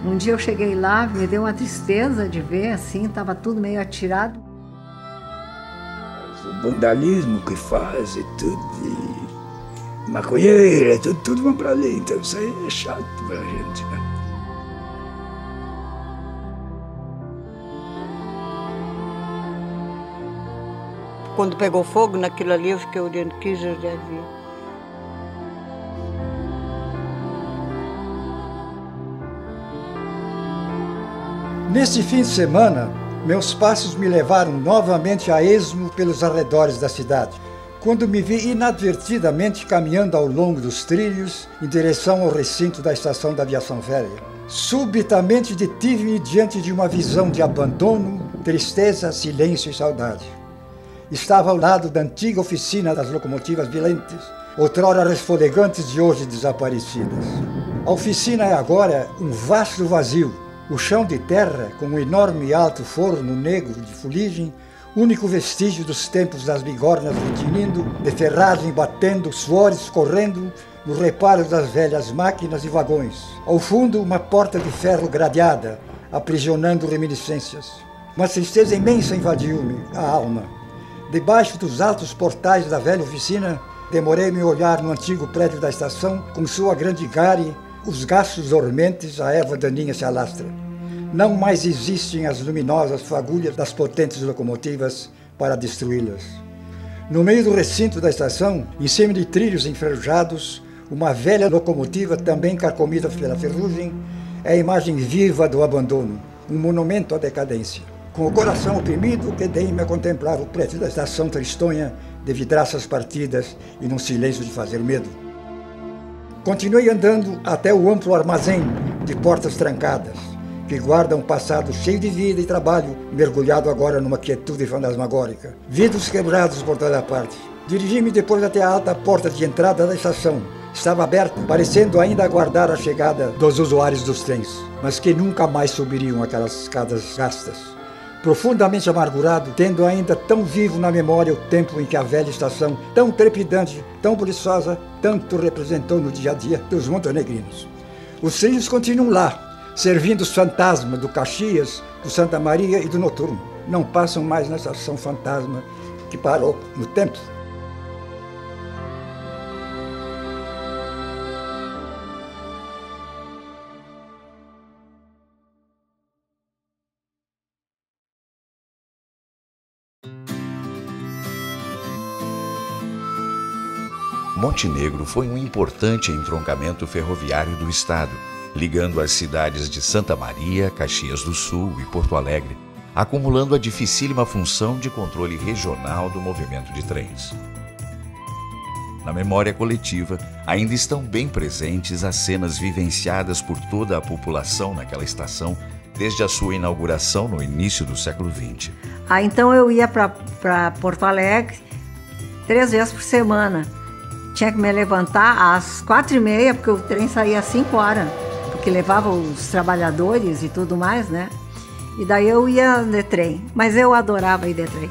Um dia eu cheguei lá, me deu uma tristeza de ver, assim, estava tudo meio atirado. O vandalismo que faz e tudo, e maconheira, tudo vão para ali, então isso aí é chato para a gente, né? Quando pegou fogo naquilo ali, eu fiquei olhando que já vi. Neste fim de semana, meus passos me levaram novamente a esmo pelos arredores da cidade, quando me vi inadvertidamente caminhando ao longo dos trilhos em direção ao recinto da estação da aviação velha. Subitamente detive-me diante de uma visão de abandono, tristeza, silêncio e saudade. Estava ao lado da antiga oficina das locomotivas Vilentes, outrora resfolegantes de hoje desaparecidas. A oficina é agora um vasto vazio. O chão de terra, com um enorme e alto forno negro de fuligem, único vestígio dos tempos das bigornas retinindo, de ferragem batendo, suores correndo, no reparo das velhas máquinas e vagões. Ao fundo, uma porta de ferro gradeada, aprisionando reminiscências. Uma tristeza imensa invadiu-me a alma. Debaixo dos altos portais da velha oficina, demorei-me a olhar no antigo prédio da estação, com sua grande gare, os gastos dormentes, a erva daninha se alastra. Não mais existem as luminosas fagulhas das potentes locomotivas para destruí-las. No meio do recinto da estação, em cima de trilhos enferrujados, uma velha locomotiva também carcomida pela ferrugem, é a imagem viva do abandono, um monumento à decadência. Com o coração oprimido, quedei-me a contemplar o prédio da estação tristonha, de vidraças partidas e num silêncio de fazer medo. Continuei andando até o amplo armazém de portas trancadas, que guarda um passado cheio de vida e trabalho, mergulhado agora numa quietude fantasmagórica. Vidros quebrados por toda parte. Dirigi-me depois até a alta porta de entrada da estação. Estava aberta, parecendo ainda aguardar a chegada dos usuários dos trens, mas que nunca mais subiriam aquelas escadas gastas. Profundamente amargurado, tendo ainda tão vivo na memória o tempo em que a velha estação, tão trepidante, tão buliçosa, tanto representou no dia a dia dos montenegrinos. Os trilhos continuam lá, servindo os fantasmas do Caxias, do Santa Maria e do Noturno. Não passam mais na estação fantasma que parou no tempo. Montenegro foi um importante entroncamento ferroviário do estado, ligando as cidades de Santa Maria, Caxias do Sul e Porto Alegre, acumulando a dificílima função de controle regional do movimento de trens. Na memória coletiva, ainda estão bem presentes as cenas vivenciadas por toda a população naquela estação desde a sua inauguração no início do século XX. Então eu ia para Porto Alegre 3 vezes por semana. Tinha que me levantar às 4h30, porque o trem saía às 5 horas, porque levava os trabalhadores e tudo mais, né? E daí eu ia de trem, mas eu adorava ir de trem.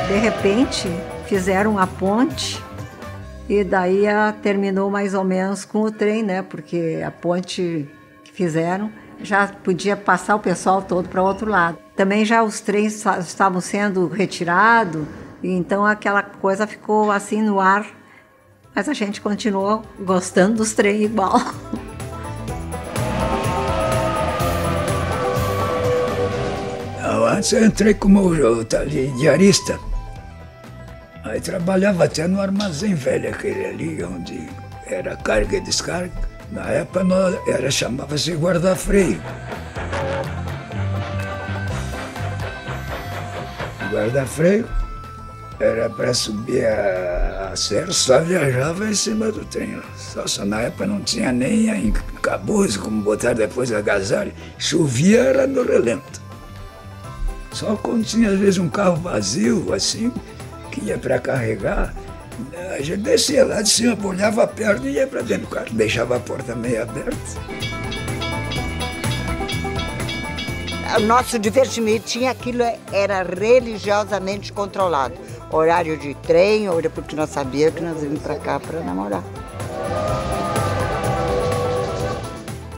De repente, fizeram a ponte e daí terminou mais ou menos com o trem, né? Porque a ponte que fizeram já podia passar o pessoal todo para o outro lado. Também já os trens estavam sendo retirados, então aquela coisa ficou assim no ar, mas a gente continuou gostando dos trens igual. Antes eu entrei como diarista, aí trabalhava até no armazém velho, aquele ali onde era carga e descarga. Na época chamava-se guarda-freio. Guarda-freio era para subir a serra, só viajava em cima do trem. Só na época não tinha nem cabuz, como botaram depois a agasalho. Chovia era no relento. Só quando tinha às vezes um carro vazio, assim, que ia para carregar, a gente descia lá de cima, olhava a perna e ia para dentro do carro, deixava a porta meio aberta. O nosso divertimento tinha aquilo, era religiosamente controlado. Horário de trem, porque nós sabíamos que nós íamos para cá para namorar.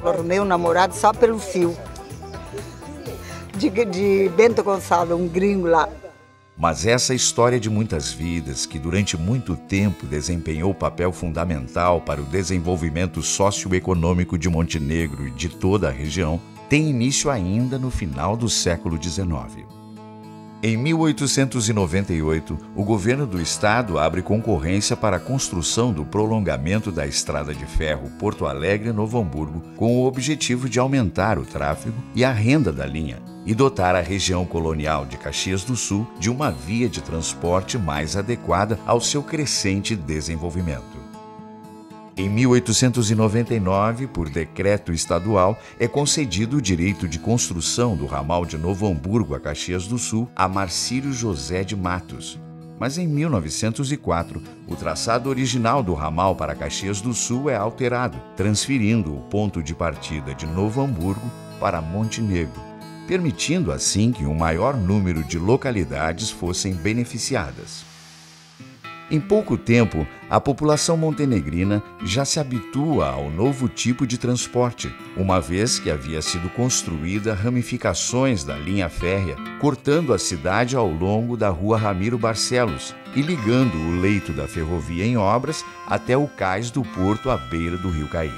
Eu arrumei um namorado só pelo fio. De Bento Gonçalves, um gringo lá. Mas essa história de muitas vidas, que durante muito tempo desempenhou papel fundamental para o desenvolvimento socioeconômico de Montenegro e de toda a região, tem início ainda no final do século XIX. Em 1898, o governo do estado abre concorrência para a construção do prolongamento da estrada de ferro Porto Alegre-Novo Hamburgo, com o objetivo de aumentar o tráfego e a renda da linha e dotar a região colonial de Caxias do Sul de uma via de transporte mais adequada ao seu crescente desenvolvimento. Em 1899, por decreto estadual, é concedido o direito de construção do ramal de Novo Hamburgo a Caxias do Sul a Marcílio José de Matos. Mas em 1904, o traçado original do ramal para Caxias do Sul é alterado, transferindo o ponto de partida de Novo Hamburgo para Montenegro, permitindo assim que um maior número de localidades fossem beneficiadas. Em pouco tempo, a população montenegrina já se habitua ao novo tipo de transporte, uma vez que havia sido construída ramificações da linha férrea, cortando a cidade ao longo da rua Ramiro Barcelos e ligando o leito da ferrovia em obras até o cais do porto à beira do rio Caí.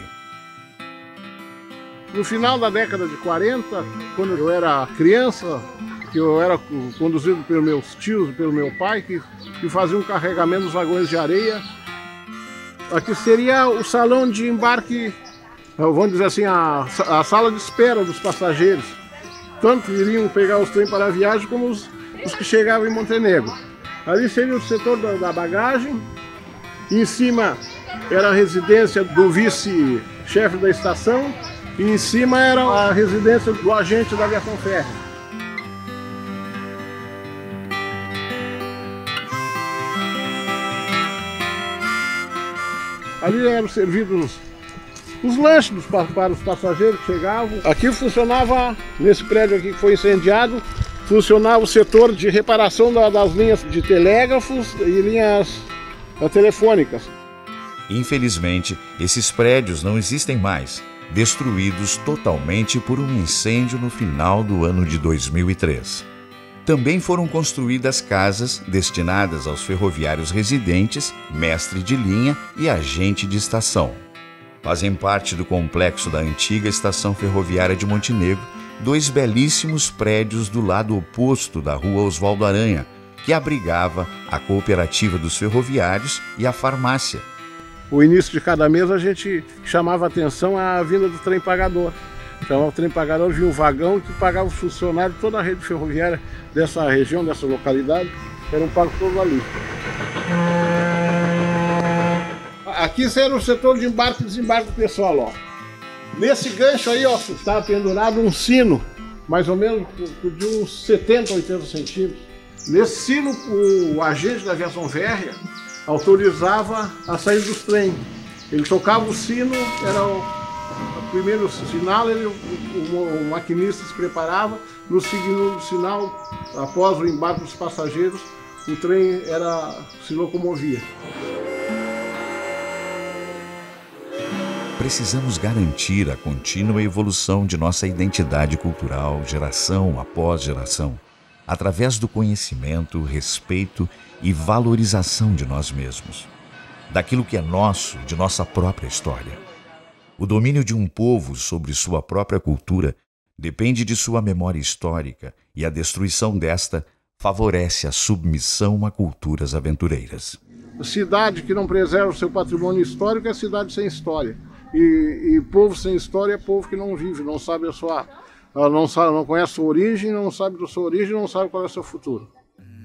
No final da década de 40, quando eu era criança, que eu era conduzido pelos meus tios, pelo meu pai, que faziam um carregamento dos vagões de areia. Aqui seria o salão de embarque, vamos dizer assim, a sala de espera dos passageiros. Tanto iriam pegar os trens para a viagem, como os que chegavam em Montenegro. Ali seria o setor da bagagem. Em cima era a residência do vice-chefe da estação. E em cima era a residência do agente da aviação férrea. Ali eram servidos os lanches para os passageiros que chegavam. Aqui funcionava, nesse prédio aqui que foi incendiado, funcionava o setor de reparação das linhas de telégrafos e linhas telefônicas. Infelizmente, esses prédios não existem mais, destruídos totalmente por um incêndio no final do ano de 2003. Também foram construídas casas destinadas aos ferroviários residentes, mestre de linha e agente de estação. Fazem parte do complexo da antiga estação ferroviária de Montenegro dois belíssimos prédios do lado oposto da rua Oswaldo Aranha, que abrigava a cooperativa dos ferroviários e a farmácia. O início de cada mês a gente chamava atenção à vinda do trem pagador. Chamava o trem pagador, vinha um vagão que pagava os funcionários de toda a rede ferroviária dessa região, dessa localidade, eram pagos todos ali. Aqui era o setor de embarque e desembarque do pessoal, ó. Nesse gancho aí, ó, está pendurado um sino, mais ou menos de uns 70, 80 centímetros. Nesse sino, o agente da aviação férrea autorizava a saída dos trens. Ele tocava o sino, era o primeiro sinal, o maquinista se preparava, no segundo sinal, após o embarque dos passageiros, o trem se locomovia. Precisamos garantir a contínua evolução de nossa identidade cultural, geração após geração, através do conhecimento, respeito e valorização de nós mesmos, daquilo que é nosso, de nossa própria história. O domínio de um povo sobre sua própria cultura depende de sua memória histórica e a destruição desta favorece a submissão a culturas aventureiras. Cidade que não preserva o seu patrimônio histórico é cidade sem história. E povo sem história é povo que não vive, não sabe não conhece a sua origem, não sabe da sua origem, não sabe qual é o seu futuro.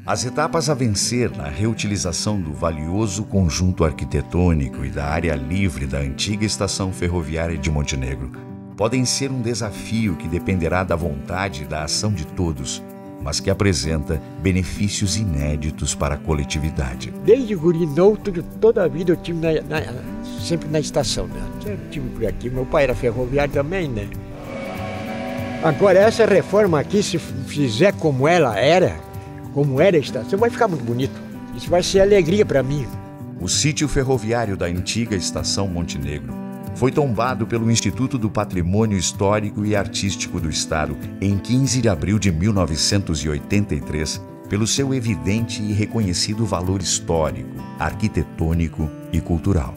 As etapas a vencer na reutilização do valioso conjunto arquitetônico e da área livre da antiga estação ferroviária de Montenegro podem ser um desafio que dependerá da vontade e da ação de todos, mas que apresenta benefícios inéditos para a coletividade. Desde guri novo, toda a vida eu tive sempre na estação, né? Sempre tive por aqui. Meu pai era ferroviário também, né? Agora, essa reforma aqui, se fizer como ela era, como era a estação, vai ficar muito bonito. Isso vai ser alegria para mim. o sítio ferroviário da antiga Estação Montenegro foi tombado pelo Instituto do Patrimônio Histórico e Artístico do Estado em 15 de abril de 1983, pelo seu evidente e reconhecido valor histórico, arquitetônico e cultural.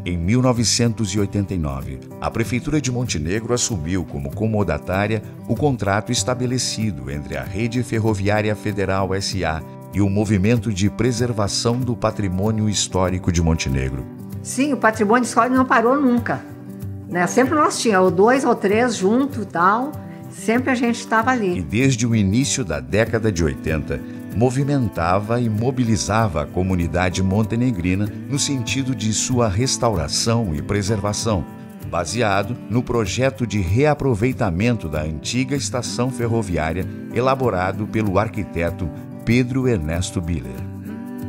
Em 1989, a Prefeitura de Montenegro assumiu como comodatária o contrato estabelecido entre a Rede Ferroviária Federal S.A. e o Movimento de Preservação do Patrimônio Histórico de Montenegro. Sim, o patrimônio histórico não parou nunca, né? Sempre nós tínhamos 2 ou 3 junto e tal, sempre a gente estava ali. E desde o início da década de 80, movimentava e mobilizava a comunidade montenegrina no sentido de sua restauração e preservação, baseado no projeto de reaproveitamento da antiga estação ferroviária elaborado pelo arquiteto Pedro Ernesto Biller.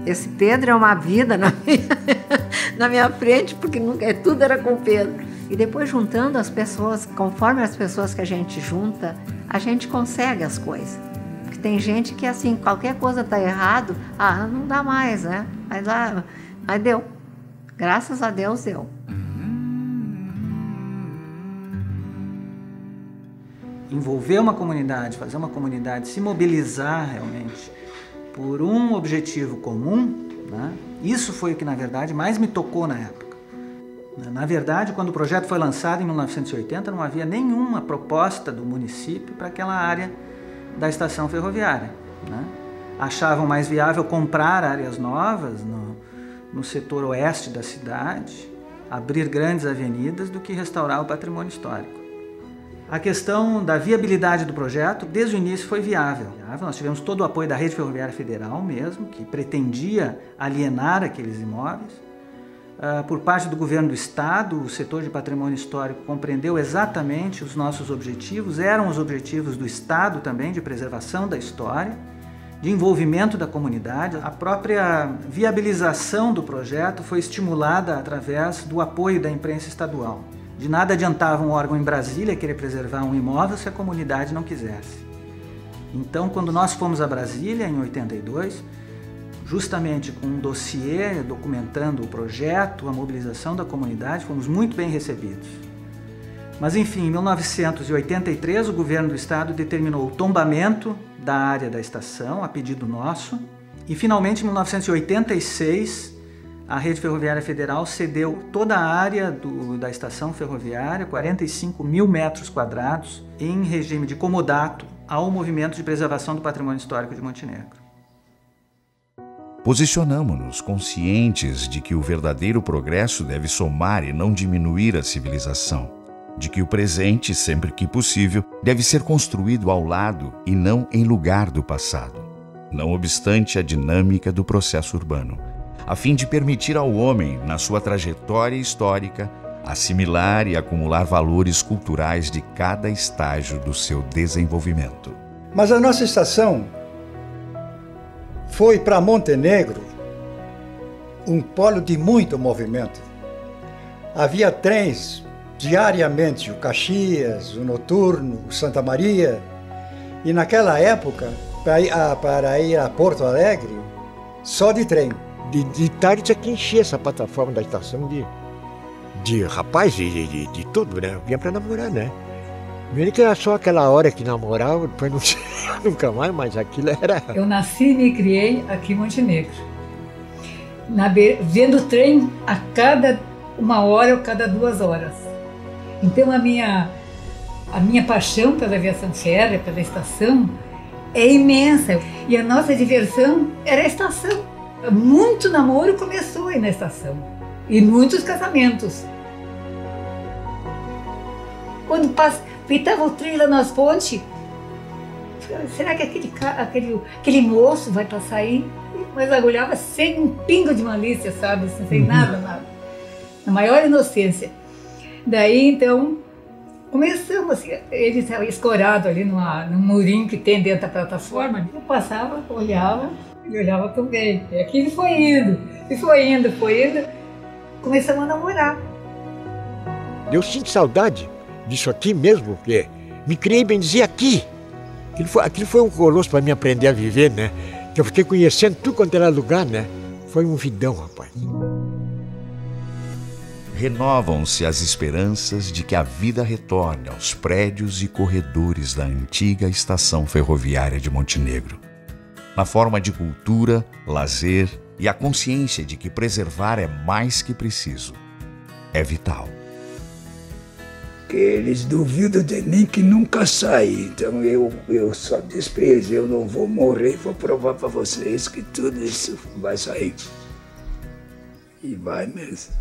Esse Pedro é uma vida na minha frente, porque tudo era com Pedro. E depois, juntando as pessoas, conforme as pessoas que a gente junta, a gente consegue as coisas. Porque tem gente que, assim, qualquer coisa está errado, não dá mais, né? Mas deu. Graças a Deus deu. Envolver uma comunidade, fazer uma comunidade se mobilizar realmente por um objetivo comum, né? Isso foi o que, na verdade, mais me tocou na época. Na verdade, quando o projeto foi lançado em 1980, não havia nenhuma proposta do município para aquela área da estação ferroviária, né? Achavam mais viável comprar áreas novas no setor oeste da cidade, abrir grandes avenidas, do que restaurar o patrimônio histórico. A questão da viabilidade do projeto, desde o início, foi viável. Nós tivemos todo o apoio da Rede Ferroviária Federal mesmo, que pretendia alienar aqueles imóveis. Por parte do governo do Estado, o setor de patrimônio histórico compreendeu exatamente os nossos objetivos, eram os objetivos do Estado também, de preservação da história, de envolvimento da comunidade. A própria viabilização do projeto foi estimulada através do apoio da imprensa estadual. De nada adiantava um órgão em Brasília querer preservar um imóvel se a comunidade não quisesse. Então, quando nós fomos a Brasília, em 82, justamente com um dossiê documentando o projeto, a mobilização da comunidade, fomos muito bem recebidos. Mas, enfim, em 1983, o governo do estado determinou o tombamento da área da estação, a pedido nosso, e, finalmente, em 1986, a Rede Ferroviária Federal cedeu toda a área da estação ferroviária, 45 mil metros quadrados, em regime de comodato, ao Movimento de Preservação do Patrimônio Histórico de Montenegro. Posicionamo-nos conscientes de que o verdadeiro progresso deve somar e não diminuir a civilização, de que o presente, sempre que possível, deve ser construído ao lado e não em lugar do passado, não obstante a dinâmica do processo urbano, a fim de permitir ao homem, na sua trajetória histórica, assimilar e acumular valores culturais de cada estágio do seu desenvolvimento. Mas a nossa estação foi para Montenegro um polo de muito movimento. Havia trens diariamente, o Caxias, o Noturno, o Santa Maria, e naquela época, para ir a Porto Alegre, só de trem. De tarde tinha que encher essa plataforma da estação de rapaz, de tudo, né? Vinha para namorar, né? Primeiro que era só aquela hora que namorava, depois não tinha nunca mais, mas aquilo era... Eu nasci e me criei aqui em Montenegro. Vendo o trem a cada 1 hora ou cada 2 horas. Então a minha paixão pela aviação férrea, pela estação, é imensa. E a nossa diversão era a estação. Muito namoro começou aí na estação. E muitos casamentos. Quando pitava o trem lá nas pontes, será que aquele moço vai passar aí? Mas agulhava sem um pingo de malícia, sabe? Sem nada. Na maior inocência. Daí, então, começamos assim, ele estava escorado ali num murinho que tem dentro da plataforma. Eu passava, olhava, ele olhava também. E aquilo foi indo. Começamos a namorar. Eu sinto saudade disso aqui mesmo, porque me criei, bem dizer, aqui. Aquilo foi um colosso para mim aprender a viver, né? Que eu fiquei conhecendo tudo quanto era lugar, né? Foi um vidão, rapaz. Renovam-se as esperanças de que a vida retorne aos prédios e corredores da antiga estação ferroviária de Montenegro, na forma de cultura, lazer e a consciência de que preservar é mais que preciso, é vital. Que eles duvidam de mim que nunca saí, então eu só desprezo, eu não vou morrer, vou provar para vocês que tudo isso vai sair. E vai mesmo.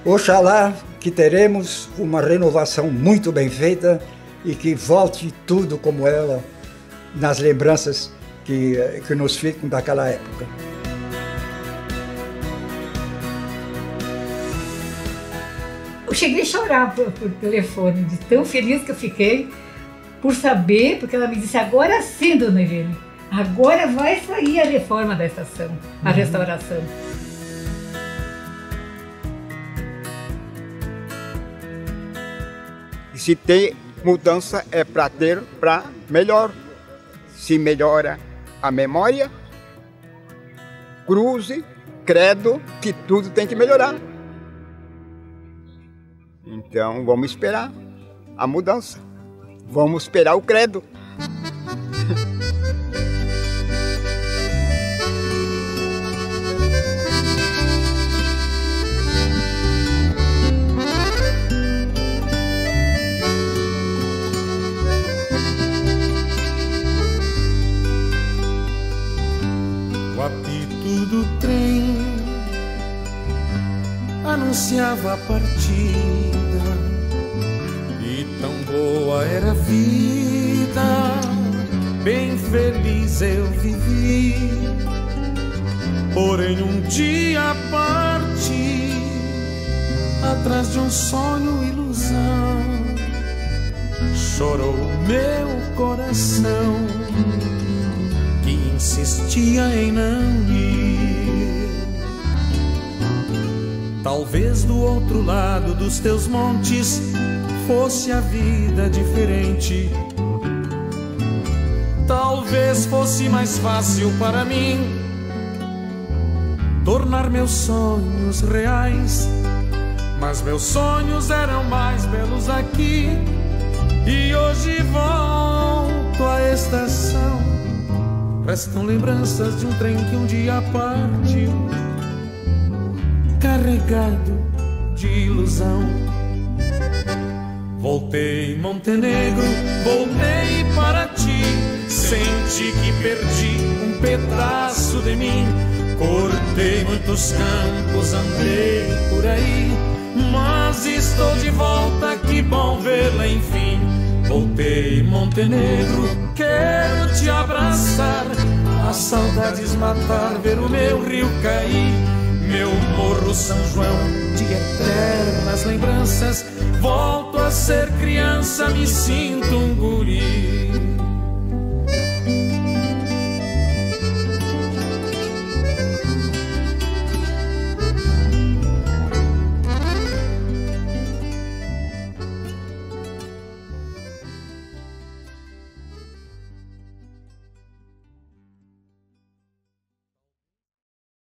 Oxalá que teremos uma renovação muito bem feita e que volte tudo como ela nas lembranças que nos ficam daquela época. Eu cheguei a chorar por telefone, de tão feliz que eu fiquei por saber, porque ela me disse, agora sim, dona Irene, agora vai sair a reforma da estação, a restauração. Se tem mudança é para ter para melhor. Se melhora a memória, cruze, credo, que tudo tem que melhorar. Então vamos esperar a mudança. Vamos esperar o credo. Do trem anunciava a partida, e tão boa era a vida, bem feliz eu vivi. Porém um dia parti, atrás de um sonho, ilusão, chorou meu coração, que insistia em não ir. Talvez do outro lado dos teus montes fosse a vida diferente. Talvez fosse mais fácil para mim tornar meus sonhos reais. Mas meus sonhos eram mais belos aqui, e hoje volto à estação. Restam lembranças de um trem que um dia partiu, carregado de ilusão. Voltei, Montenegro, voltei para ti. Senti que perdi um pedaço de mim. Cortei muitos campos, andei por aí, mas estou de volta, que bom vê-la enfim. Voltei, Montenegro, quero te abraçar, as saudades matar, ver o meu rio cair, meu morro São João de eternas lembranças. Volto a ser criança, me sinto